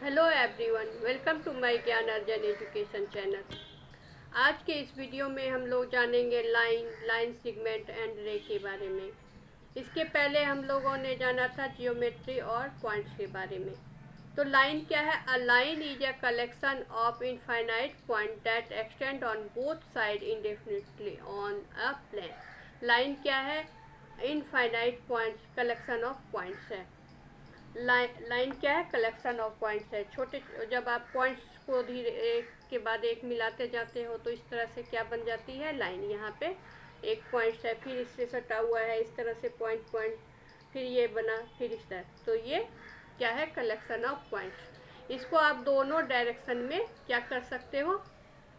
Hello everyone, welcome to my Gyan Arjan education channel. आज के इस वीडियो में हम लोग जानेंगे लाइन सेगमेंट एंड रे के बारे में। इसके पहले हम लोगों ने जाना था जियोमेट्री और पॉइंट्स के बारे में। तो लाइन क्या है? A line is a collection of infinite point that extend on both side indefinitely on a plane. Line क्या है? Infinite points, collection of points है। लाइन क्या है? कलेक्शन ऑफ पॉइंट्स है। छोटे जब आप पॉइंट्स को धीरे एक के बाद एक मिलाते जाते हो तो इस तरह से क्या बन जाती है? लाइन। यहाँ पे एक पॉइंट है, फिर इससे सटा हुआ है इस तरह से पॉइंट पॉइंट, फिर ये बना, फिर इस तरह। तो ये क्या है? Collection of points. इसको आप दोनों डायरेक्शन में क्या कर सकते हो?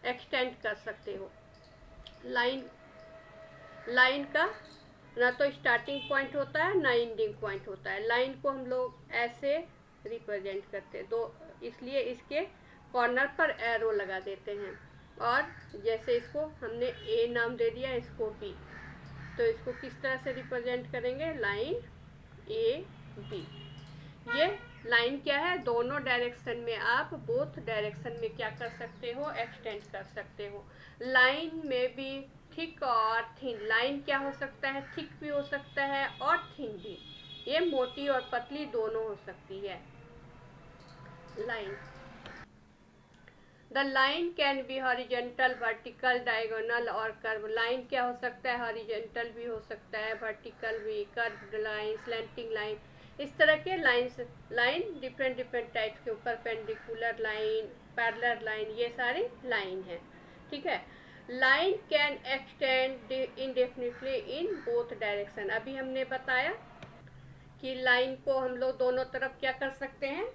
एक्सटेंड कर सकते हो। लाइन लाइन का ना तो स्टार्टिंग पॉइंट होता है ना एंडिंग पॉइंट होता है। लाइन को हम लोग ऐसे रिप्रेजेंट करते हैं, तो इसलिए इसके कॉर्नर पर एरो लगा देते हैं। और जैसे इसको हमने ए नाम दे दिया, इसको बी, तो इसको किस तरह से रिप्रेजेंट करेंगे? Line A B. ये लाइन क्या है? दोनों डायरेक्शन में आप बोथ डायरेक्शन में क्या कर सकते हो? एक्सटेंड कर सकते हो। लाइन में भी थिक और थिन। लाइन क्या हो सकता है? थिक भी हो सकता है और थिन भी। ये मोटी और पतली दोनों हो सकती है line. The line can B horizontal, vertical, diagonal और कर्व। लाइन क्या हो सकता है? हॉरिजेंटल भी हो सकता है, वर्टिकल भी, कर्व लाइन, स्लैंटिंग लाइन, इस तरह के लाइन डिफरेंट डिफरेंट टाइप्स के ऊपर, पेंडिकुलर लाइन, पैरेलल लाइन, ये सारी लाइन है। ठीक है। Line can extend इंडेफिनिटली in both direction. अभी हमने बताया कि लाइन को हम लोग दोनों तरफ क्या कर सकते हैं?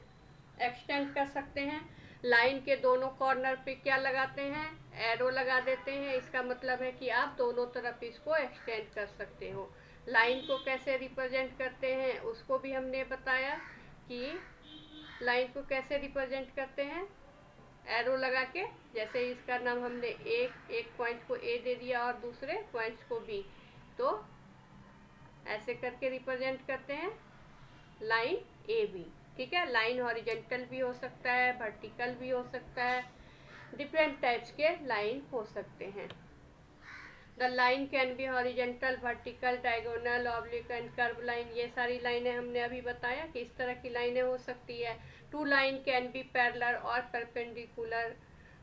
एक्सटेंड कर सकते हैं। लाइन के दोनों कॉर्नर पे क्या लगाते हैं? एरो लगा देते हैं। इसका मतलब है कि आप दोनों तरफ इसको एक्सटेंड कर सकते हो। लाइन को कैसे रिप्रेजेंट करते हैं उसको भी हमने बताया कि लाइन को कैसे रिप्रेजेंट करते हैं, एरो लगा के। जैसे इसका नाम हमने एक पॉइंट को ए दे दिया और दूसरे पॉइंट्स को बी, तो ऐसे करके रिप्रेजेंट करते हैं लाइन ए बी। ठीक है। लाइन हॉरिजेंटल भी हो सकता है, वर्टिकल भी हो सकता है, डिफरेंट टाइप्स के लाइन हो सकते हैं। The line can B horizontal, vertical, diagonal, oblique and curve line. ये सारी लाइनें हमने अभी बताया कि इस तरह की लाइनें हो सकती है। Two line can be parallel और परपेंडिकुलर।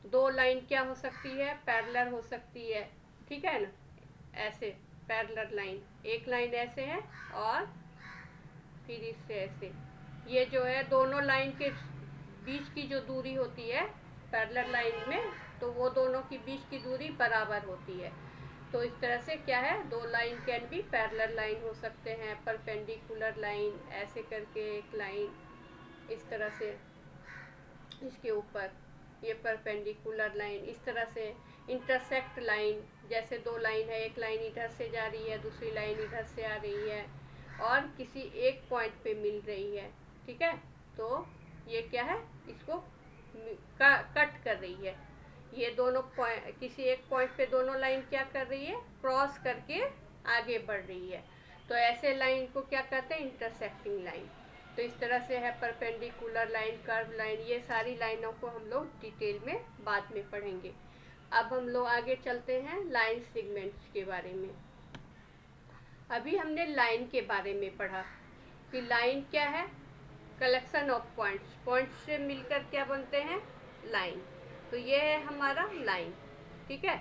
दो लाइन क्या हो सकती है? पैरेलल हो सकती है। ठीक है ना? ऐसे पैरेलल लाइन, एक लाइन ऐसे है और फिर इससे ऐसे। ये जो है दोनों लाइन के बीच की जो दूरी होती है पैरेलल लाइन में, तो वो दोनों की बीच की दूरी बराबर होती है। तो इस तरह से क्या है? दो लाइन कैन भी पैरेलल लाइन हो सकते हैं, परपेंडिकुलर लाइन, ऐसे करके एक लाइन इस तरह से इसके ऊपर, ये परपेंडिकुलर लाइन इस तरह से। इंटरसेक्ट लाइन, जैसे दो लाइन है, एक लाइन इधर से जा रही है, दूसरी लाइन इधर से आ रही है और किसी एक पॉइंट पे मिल रही है। ठीक है। तो ये क्या है? इसको कट कर रही है। ये दोनों पॉइंट, किसी एक पॉइंट पे दोनों लाइन क्या कर रही है? क्रॉस करके आगे बढ़ रही है। तो ऐसे लाइन को क्या कहते हैं? Intersecting line. तो इस तरह से है परपेंडिकुलर लाइन, कर्व लाइन, ये सारी लाइनों को हम लोग डिटेल में बाद में पढ़ेंगे। अब हम लोग आगे चलते हैं लाइन सेगमेंट्स के बारे में। अभी हमने लाइन के बारे में पढ़ा कि लाइन क्या है? Collection of points. पॉइंट्स से मिलकर क्या बनते हैं? लाइन। तो ये है हमारा लाइन। ठीक है।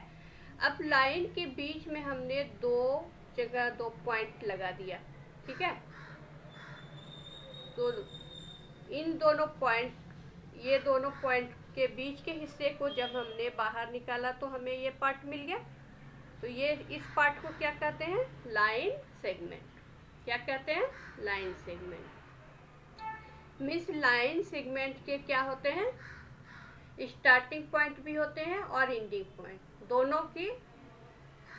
अब लाइन के बीच में हमने दो जगह दो पॉइंट लगा दिया। ठीक है। तो इन दोनों पॉइंट, ये दोनों पॉइंट के बीच के हिस्से को जब हमने बाहर निकाला तो हमें ये पार्ट मिल गया। तो ये इस पार्ट को क्या कहते हैं? Line segment. क्या कहते हैं? Line segment. Miss line segment के क्या होते हैं? स्टार्टिंग पॉइंट भी होते हैं और एंडिंग पॉइंट। दोनों की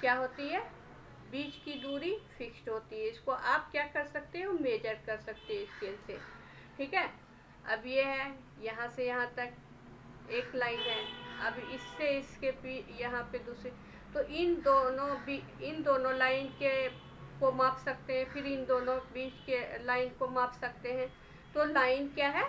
क्या होती है? बीच की दूरी फिक्स्ड होती है। इसको आप क्या कर सकते हो? मेजर कर सकते हो स्केल से। ठीक है। अब ये है, यहाँ से यहाँ तक एक लाइन है। अब इससे इसके यहाँ पे दूसरी, तो इन दोनों लाइन के को माप सकते हैं, फिर इन दोनों बीच के लाइन को माप सकते हैं। तो लाइन क्या है?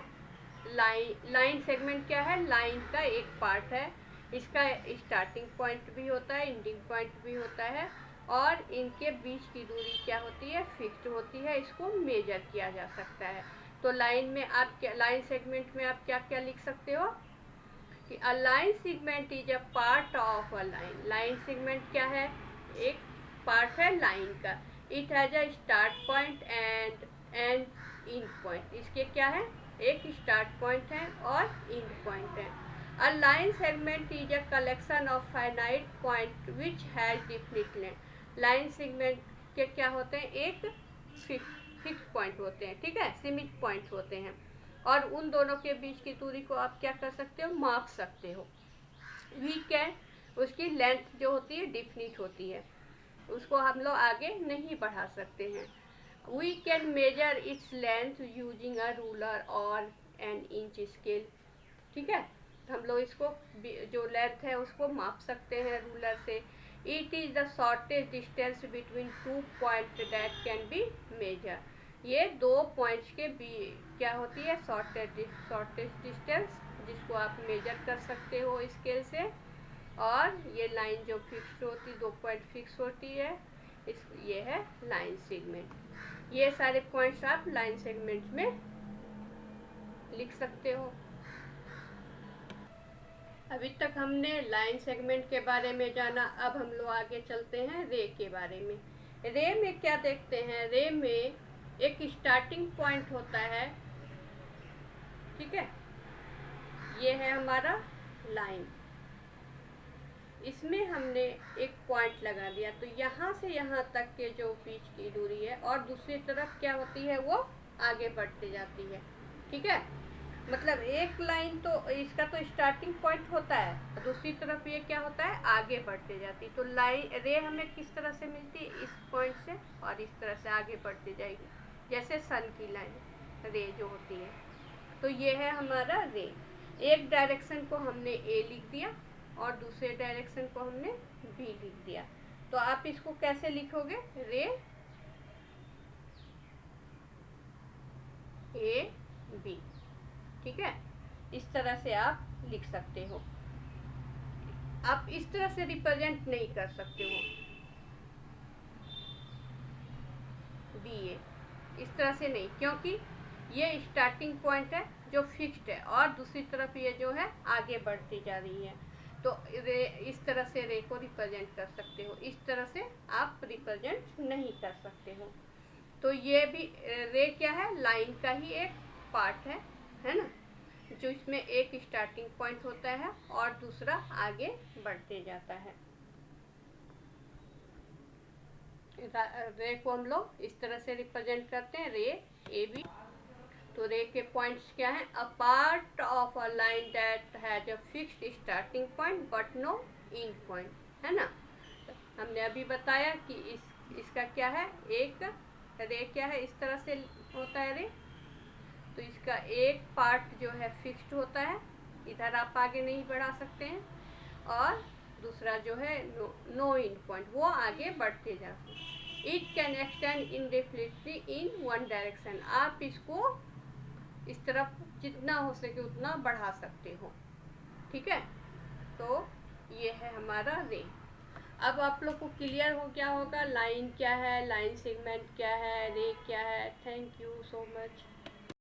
लाइन सेगमेंट क्या है? लाइन का एक पार्ट है। इसका स्टार्टिंग पॉइंट भी होता है, एंडिंग पॉइंट भी होता है, और इनके बीच की दूरी क्या होती है? फिक्स्ड होती है। इसको मेजर किया जा सकता है। तो लाइन में आप क्या, लाइन सेगमेंट में आप क्या क्या लिख सकते हो कि a line segment is a part of a line. Line segment क्या है? एक पार्ट है लाइन का। It has a start point and and point. इसके क्या है? एक स्टार्ट पॉइंट है और एंड पॉइंट है। A line segment is a collection of finite point which has definite length. Line segment के क्या होते हैं? एक फिक्स पॉइंट होते हैं, ठीक है, सीमित पॉइंट होते हैं, और उन दोनों के बीच की दूरी को आप क्या कर सकते हो? माप सकते हो। वी कैन, उसकी लेंथ जो होती है डिफिनिट होती है, उसको हम लोग आगे नहीं बढ़ा सकते हैं। We can measure its length using a ruler और एन इंच स्केल, ठीक है। हम लोग इसको जो लेंथ है उसको माप सकते हैं रूलर से। It is the shortest distance between two point that can be measured. ये दो पॉइंट्स के क्या होती है? शॉर्टेस्ट डिस्टेंस, जिसको आप मेजर कर सकते हो स्केल से। और ये लाइन जो फिक्स होती, दो पॉइंट फिक्स होती है, ये है लाइन सेगमेंट। ये सारे पॉइंट्स आप लाइन सेगमेंट में लिख सकते हो। अभी तक हमने लाइन सेगमेंट के बारे में जाना। अब हम लोग आगे चलते हैं रे के बारे में। रे में क्या देखते हैं? रे में एक स्टार्टिंग पॉइंट होता है, ठीक है। ये है हमारा लाइन, इसमें हमने एक पॉइंट लगा दिया, तो यहाँ से यहाँ तक के जो बीच की दूरी है, और दूसरी तरफ क्या होती है? वो आगे बढ़ती जाती है, ठीक है। मतलब एक लाइन तो इसका तो स्टार्टिंग पॉइंट होता है, दूसरी तरफ ये क्या होता है? आगे बढ़ते जाती। तो लाइन रे हमें किस तरह से मिलती है? इस पॉइंट से, और इस तरह से आगे बढ़ती जाएगी, जैसे सन की लाइन रे जो होती है। तो ये है हमारा रे। एक डायरेक्शन को हमने ए लिख दिया और दूसरे डायरेक्शन को हमने बी लिख दिया। तो आप इसको कैसे लिखोगे? रे ए बी, ठीक है। इस तरह से आप लिख सकते हो। आप इस तरह से रिप्रेजेंट नहीं कर सकते हो बी ए, इस तरह से नहीं, क्योंकि ये स्टार्टिंग पॉइंट है जो फिक्स्ड है, और दूसरी तरफ ये जो है आगे बढ़ती जा रही है। तो रे इस तरह से रे को रिप्रेजेंट कर सकते हो, इस तरह से आप रिप्रेजेंट नहीं कर सकते हो। तो ये भी रे क्या है? लाइन का ही एक पार्ट है ना, जो इसमें एक स्टार्टिंग पॉइंट होता है और दूसरा आगे बढ़ते जाता है। रे को हम लोग इस तरह से रिप्रेजेंट करते हैं, रे ए बी। तो रे के पॉइंट्स क्या हैं? A part of a line that has a fixed starting point but no end point, है ना। हमने अभी बताया कि इसका क्या है? एक रे क्या है? इस तरह से होता है रे। तो इसका एक पार्ट जो है फिक्स्ड होता है, इधर आप आगे नहीं बढ़ा सकते हैं, और दूसरा जो है नो एंड पॉइंट, वो आगे बढ़ते जाते हैं। It can extend indefinitely in one direction. आप इसको इस तरफ जितना हो सके उतना बढ़ा सकते हो, ठीक है। तो ये है हमारा रे। अब आप लोग को क्लियर हो गया होगा लाइन क्या है, लाइन सेगमेंट क्या है, रे क्या है। Thank you so much.